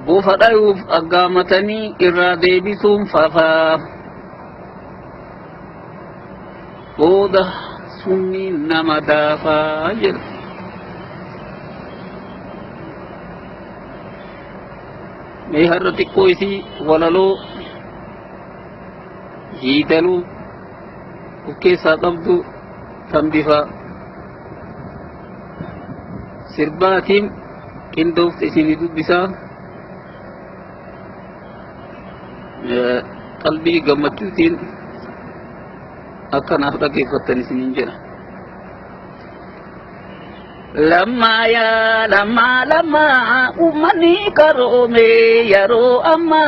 بوفدايوف أقامتني إرادي بثم ففا بوده سني نمدا فاجر ميهرتي كويسي وللو جيتلو وكيسا تبدو تنبفا سرباتهم كندوف تسيني دبسا قلبي قمتوتين أكنا أفضل كيف تنسين جنا لما أمني كرومي يرو أما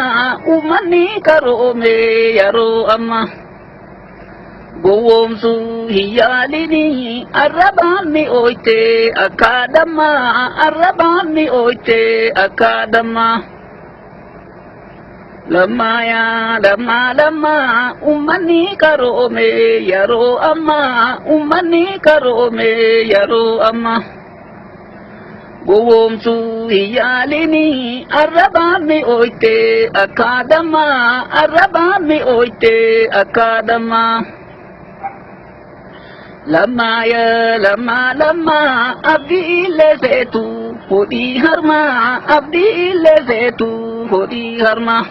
أمني كرومي يرو أما قوم سو هياليني الرباني أويتي أكادما الرباني أويتي أكادما لما أمني كرومي يرو أما أمني كرومي يرو أما قوم سو هياليني الرباني أويتي أكادما الرباني أويتي أكادما لما أبدي لزيتو هدي هرما أبدي لزيتو هدي هرما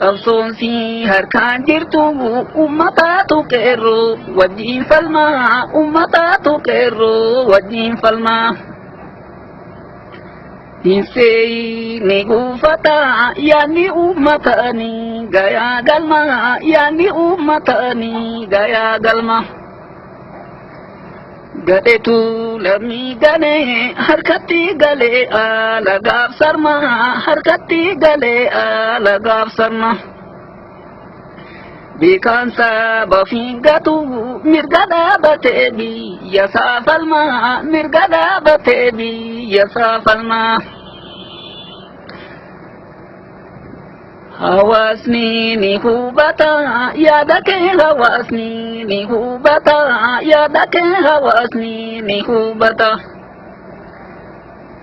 قبصون سي هركان جرتو أمتا تكرو وجين فالما أمتا تكرو وجين فالما Hinsei negufata yani ummatani gaya galma yani ummatani gaya galma gadetu lami gane harkati gale ala gaf sarma harkati gale ala gaf sarma bikansa bafingatu mirgada batebi yasa falma mirgada batebi yasa falma hawasni ni hubata yadake hawasni ni hubata yadake hawasni ni hubata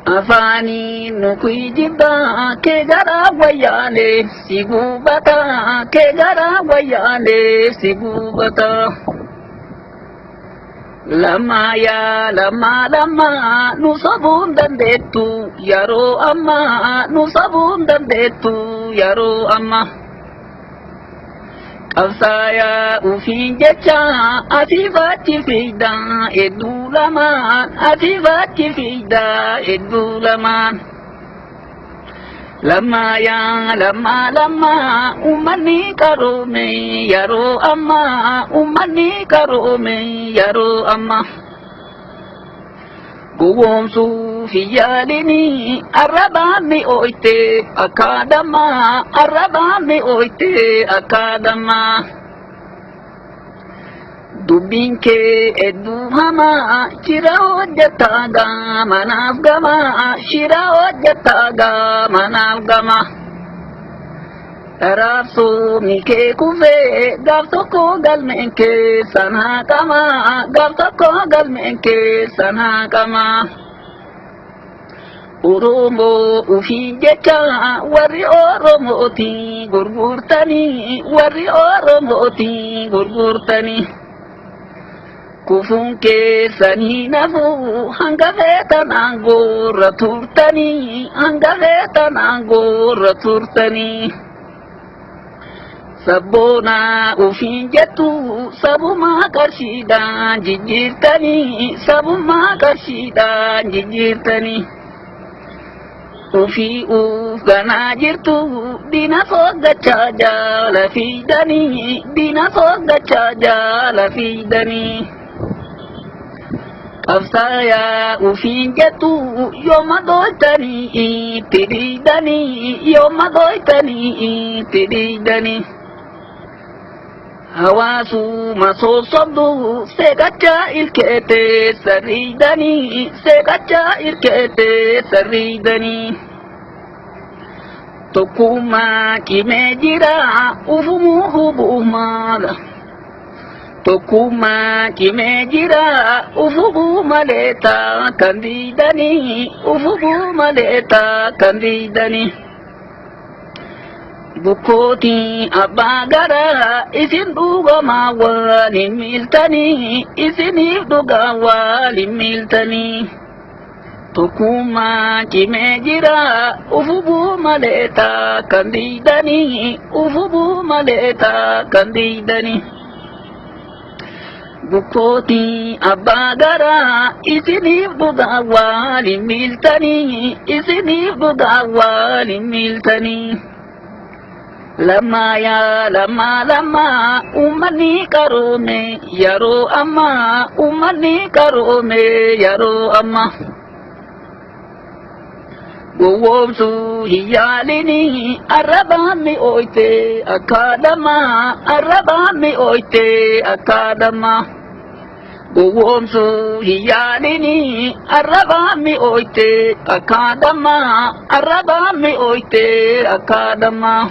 afani nukui jibba ke gara wayane sigubata ke gara wayane sigubata lama nusabun dandetu yaro amma nusabun dandetu yaro amma Absaya ufin jecha asifati fida edulaman asifati fida edulaman lama umani karome yaro amma umani karome yaro amma Gowom su hiyalini arabani oite akadama arabani oite akadama dubinke edu hama shira hojjataga manaf gama shira hojjataga manaf gama Tarabsu mike kufe gabtoko galmenke sana kama gabtoko galmenke sana kama Urumo ufi jecha warri oromoti gurgurtani kufunke sani nafu hangaveta nango raturtani Sabona ufin jetu sabuma karshida jijirtani ufi ufgana jirtu dina sogacha jala fidani Absaya ufin jetu yoma doitani tididani Hawasu masosobdu segacha ilkete saridani Tokuma kimejira ufumu hubumala Tokkummaa cimee jira ufufuu malee taa kan diidanii ufufuu malee taa kan diidanii. Bukkootii abbaa garaa isin dhugamaa waliin miiltanii isiniif dhugaa waliin miiltanii. Tokkummaa cimee jira ufufuu malee taa kan diidanii ufufuu malee taa kan diidanii. Bukkootii abbaa garaa isiniif dhugaa waliin miiltanii isiniif dhugaa waliin miiltanii. Lammaa yaa lammaa uummanni qaroome yeroo ammaa uummanni qaroome yeroo ammaa. Gowwoomsuu hin yaalinii arrabaan mi'ooyte akkaadamaa arrabaan mi'ooyte akkaadamaa. Gowwoomsuu hin yaalinii arrabaan mi'ooyte akkaadamaa arrabaan mi'ooyte akkaadamaa.